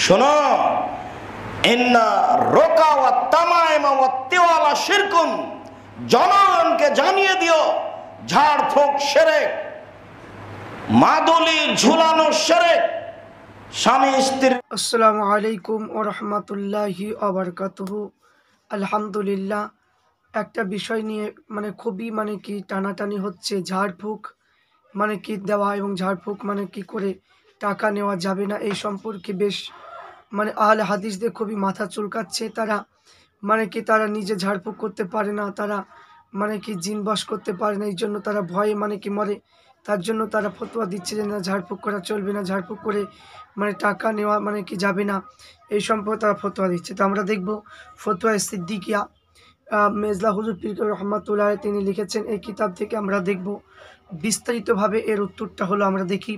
শোনো, ইন্না রোকা ওয়া তামাইমা ওয়া তিওয়ালা শিরকুন, জনগণকে জানিয়ে দিও ঝাড় ফুঁক শিরক, মাদুলি ঝুলানো শিরক, স্বামী স্ত্রী। আসসালামু আলাইকুম ওয়া রাহমাতুল্লাহি ওয়া বারাকাতুহু। আলহামদুলিল্লাহ, একটা বিষয় নিয়ে খুবই কি টানাটানি হচ্ছে। ঝাড়ফুঁক কি দেওয়া এবং ঝাড়ফুঁক কি করে টাকা নেওয়া যাবে না, এই সম্পর্কে বেশ আহলে হাদিসদের খুবই মাথা চুলকাচ্ছে। তারা তারা নিজে ঝাড়ফুঁক করতে পারে না, তারা জিন বশ করতে পারে না, এই জন্য তারা ভয়ে মরে। তার জন্য তারা ফতোয়া দিচ্ছে যে না, ঝাড়ফুঁক করা চলবে না, ঝাড়ফুঁক করে টাকা নেওয়া যাবে না, এই সম্পর্কে তারা ফতোয়া দিচ্ছে। তো আমরা দেখব ফতোয়া সিদ্দিকিয়া মেজলা হুজুর পীর রহমাতুল্লাহ তিনি লিখেছেন এই কিতাব থেকে। আমরা দেখব বিস্তারিতভাবে এর উত্তরটা হলো, আমরা দেখি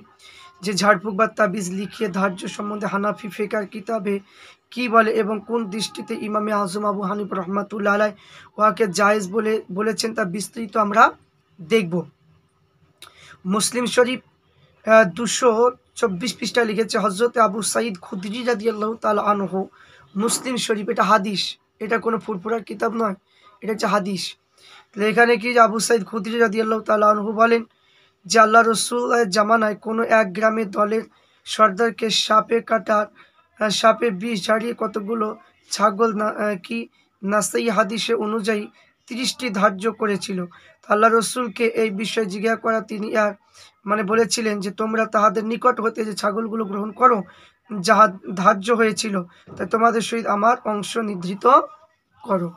যে ঝাড়ফুঁক বা তাবিজ লিখিয়ে ধার্য সম্বন্ধে হানাফি ফিকার কিতাবে কি বলে এবং কোন দৃষ্টিতে ইমামে আজম আবু হানিফ রহমাতুল্লাহ আলাই ওয়াকে জায়েজ বলেছেন, তা বিস্তারিত আমরা দেখব। মুসলিম শরীফ 224 পৃষ্ঠায় লিখেছে হজরত আবু সাঈদ খুদরি রাদিয়াল্লাহু তাআলা আনহু। মুসলিম শরীফ, এটা হাদিস, এটা কোনো ফুরফুরার কিতাব নয়, এটা হচ্ছে হাদিস। এখানে কি আবু সাঈদ খুদরি রাদিয়াল্লাহু তাআলা আনহু বলেন যে আল্লাহ রসুলের জামানায় কোনো এক গ্রামের দলের সর্দারকে সাপে বিষ ঝাড়িয়ে কতগুলো ছাগল নাসাই হাদিসে অনুযায়ী 30টি ধার্য করেছিল। আল্লাহ রসুলকে এই বিষয়ে জিজ্ঞাসা করা, তিনি আর বলেছিলেন যে তোমরা তাহাদের নিকট হতে যে ছাগলগুলো গ্রহণ করো যাহা ধার্য হয়েছিল, তাই তোমাদের সহিত আমার অংশ নির্ধারিত করো।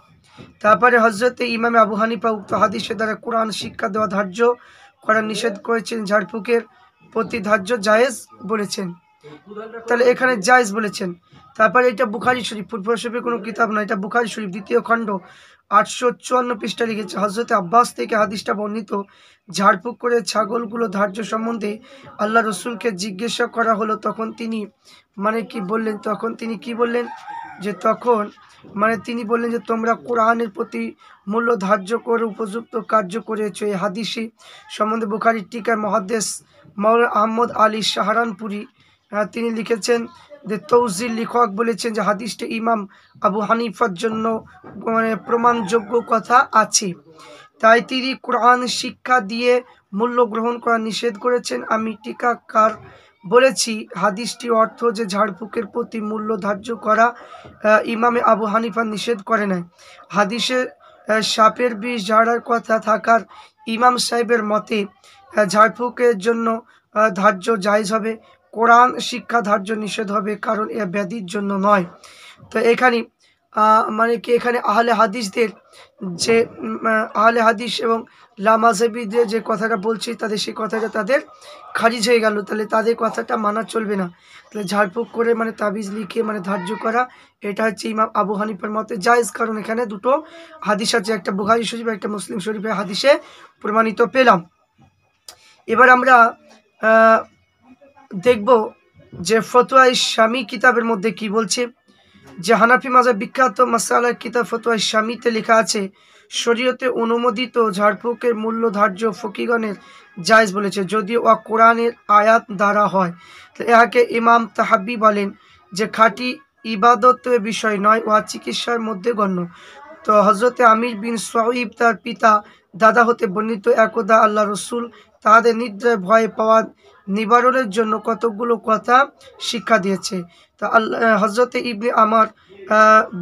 তারপরে হজরতে ইমামে আবু হানিফা উক্ত হাদিসের দ্বারা কোরআন শিক্ষা দেওয়া ধার্য করা নিষেধ করেছেন, ঝাড়ফুঁকের প্রতি ধার্য জায়েজ বলেছেন। তাহলে এখানে জায়েজ বলেছেন। তারপরে এটা বুখারী শরীফ, ফুরফুরা শরীফের কোনো কিতাব নয়, এটা বুখারী শরীফ 2য় খণ্ড 854 পৃষ্ঠা লিখেছে হজরত আব্বাস থেকে হাদিসটা বর্ণিত। ঝাড়ফুঁক করে ছাগলগুলো ধার্য সম্বন্ধে আল্লাহ রসুলকে জিজ্ঞাসা করা হলো, তখন তিনি কি বললেন, তিনি বললেন যে তোমরা কোরআনের প্রতি মূল্য ধার্য করে উপযুক্ত কার্য করেছ। এই হাদিসি সম্বন্ধে বুখারীর টিকায় মুহাদ্দিস মাওলানা আহমদ আলী সাহারানপুরি তিনি লিখেছেন যে তৌজির লেখক বলেছেন যে হাদিসটি ইমাম আবু হানিফার জন্য প্রমাণযোগ্য কথা আছে, তাই তিনি কোরআন শিক্ষা দিয়ে মূল্য গ্রহণ করা নিষেধ করেছেন। আমি টিকাকার বলেছি হাদিসটির অর্থ যে ঝাড়ফুঁকের প্রতি মূল্য ধার্য করা ইমামে আবু হানিফা নিষেধ করে নাই। হাদিসে সাপের বিষ ঝাড়ার কথা থাকার ইমাম সাহেবের মতে ঝাড়ফুঁকের জন্য ধার্য জায়েজ হবে, কোরআন শিক্ষা ধার্য নিষেধ হবে, কারণ এ ব্যাধির জন্য নয়। তো এখানে এখানে আহলে হাদিসদের যে আহলে হাদিস এবং লামাজেবিদের যে কথাটা বলছি, তাদের সেই কথাটা তাদের খারিজ হয়ে গেল। তাহলে তাদের কথাটা মানা চলবে না। তাহলে ঝাড়ফুঁক করে তাবিজ লিখে ধার্য করা, এটা হচ্ছে ইমাম আবু হানিফার মতে জায়েজ, কারণ এখানে দুটো হাদিস আছে, একটা বুখারী শরীফ, একটা মুসলিম শরীফের হাদিসে প্রমাণিত পেলাম। এবার আমরা দেখব যে ফতোয়া শামী কিতাবের মধ্যে কি বলছে। যে হানাফি মাযহাব বিখ্যাত মাসালার কিতাব ফতোয়া শামীতে লেখা আছে, শরীয়তে অনুমোদিত ঝাড়ফুঁকের মূল্য ধার্য ফকিগণের জায়েজ বলেছে, যদিও কোরআনের আয়াত দ্বারা হয়। তো ইহাকে ইমাম তাহাবি বলেন যে খাঁটি ইবাদত বিষয় নয়, উহা চিকিৎসার মধ্যে গণ্য। তো হজরতে আমির বিন সোহাইব তার পিতা দাদা হতে বর্ণিত, একদা আল্লাহ রসুল তাহাদের নিদ্রায় ভয় পাওয়া নিবারণের জন্য কতকগুলো কথা শিক্ষা দিয়েছে। তা হজরতে ইবনে আমার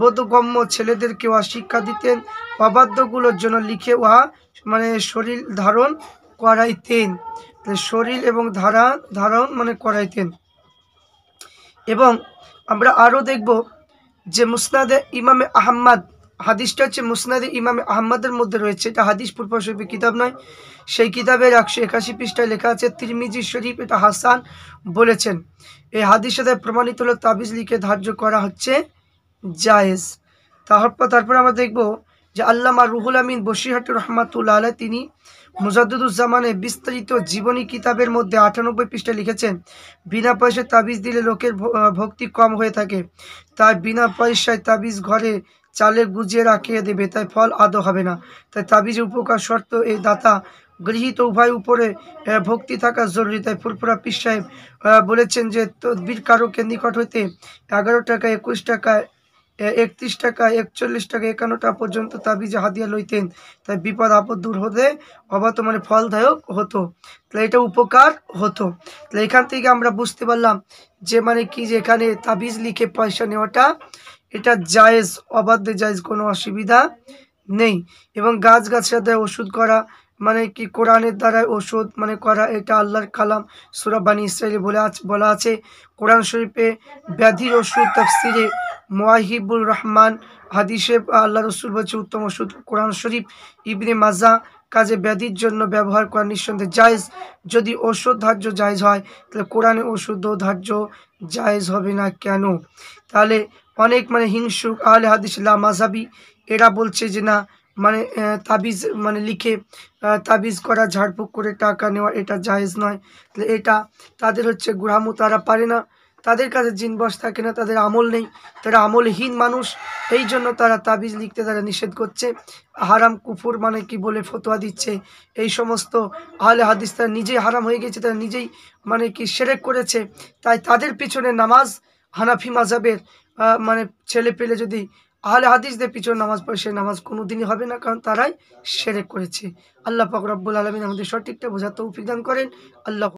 বোধগম্য ছেলেদেরকে উহা শিক্ষা দিতেন, অবাধ্যগুলোর জন্য লিখে উহা শরীর ধারণ করাইতেন, শরীর এবং ধারণ করাইতেন। এবং আমরা আরও দেখব যে মুসনাদে ইমামে আহমদ, হাদিসটা হচ্ছে মুসনাদে ইমামে আহমদের মধ্যে রয়েছে, এটা হাদিস ফুরফুরা শরীফের কিতাব নয়। সেই কিতাবের 181 পৃষ্ঠায় লেখা আছে তিরমিজি শরীফ এটা হাসান বলেছেন। এই হাদিসের দ্বারা প্রমাণিত হলো তাবিজ লিখে ধার্য করা হচ্ছে জায়েজ। তারপর আমরা দেখব যে আল্লামা রুহুল আমিন বসিরহাটি রহমাতুল্লাহ আলাইহ তিনি মুজাদ্দিদুজ্জামানে বিস্তারিত জীবনী কিতাবের মধ্যে 98 পৃষ্ঠায় লিখেছেন, বিনা পয়সায় তাবিজ দিলে লোকের ভক্তি কম হয়ে থাকে, তাই বিনা পয়সায় তাবিজ ঘরে চালে গুজিয়ে রাখিয়ে দেবে, তাই ফল আদৌ হবে না। তাই তাবিজের উপকার শর্ত এই দাতা গৃহীত উভয় উপরে ভক্তি থাকা জরুরি। তাই ফুরফুরা পীর সাহেব বলেছেন যে তদবির কারকের নিকট হইতে 11 টাকা, 21 টাকা, 31 টাকা, 41 টাকা, 51 টাকা পর্যন্ত তাবিজে হাদিয়া লইতেন। তাই বিপদ আপদ দূর হতে অবর্তমানে ফলদায়ক হতো। তাহলে এটা উপকার হতো। তাহলে এখান থেকে আমরা বুঝতে পারলাম যে মানে কি, যে এখানে তাবিজ লিখে পয়সা নেওয়াটা এটা জায়েজ, অবাধে জায়েজ, কোনো অসুবিধা নেই। এবং গাছগাছরা দ্বারা ওষুধ করা মানে কি, কোরআনের দ্বারা ওষুধ মানে করা, এটা আল্লাহর কালাম সূরা বানী ইসরাঈলে বলা আছে। কোরআন শরীফে ব্যাধির ওষুধ, তাফসিরে মুওয়াহিবুর রহমান হাদিসে আল্লাহ রসুল বলছে উত্তম ওষুধ কোরআন শরীফ। ইবনে মাজা কাজে ব্যাধির জন্য ব্যবহার করা নিঃসন্দেহে জায়েজ। যদি ওষুধ ধার্য জায়েজ হয়, তাহলে কোরআনে ওষুধও ধার্য জায়েজ হবে না কেন? তাহলে অনেক মানে হিংসুক আহলে হাদিস লামাযাবি এরা বলছে যে না, মানে তাবিজ মানে লিখে তাবিজ করা, ঝাড়ফুঁক করে টাকা নেওয়া, এটা জায়েজ নয়। তাহলে এটা তাদের হচ্ছে গুহামু, তারা পারে না, তাদের কাছে জিন বশ থাকে না, তাদের আমল নেই, তারা আমলহীন মানুষ। এই জন্য তারা তাবিজ লিখতে তারা নিষেধ করছে, হারাম কুফুর মানে কি বলে ফতোয়া দিচ্ছে। এই সমস্ত আহলে হাদিস তারা নিজেই হারাম হয়ে গেছে, তারা নিজেই মানে কি শিরক করেছে। তাই তাদের পিছনে নামাজ, হানাফি মাযহাবের মানে ছেলে পেলে যদি আহলে হাদিসদের পিছনে নামাজ পড়ে, সে নামাজ কোনোদিনই হবে না, কারণ তারাই শিরক করেছে। আল্লাহ পাক রব্বুল আলামিন আমাদের সঠিকটা বোঝার তৌফিক দান করেন। আল্লাহ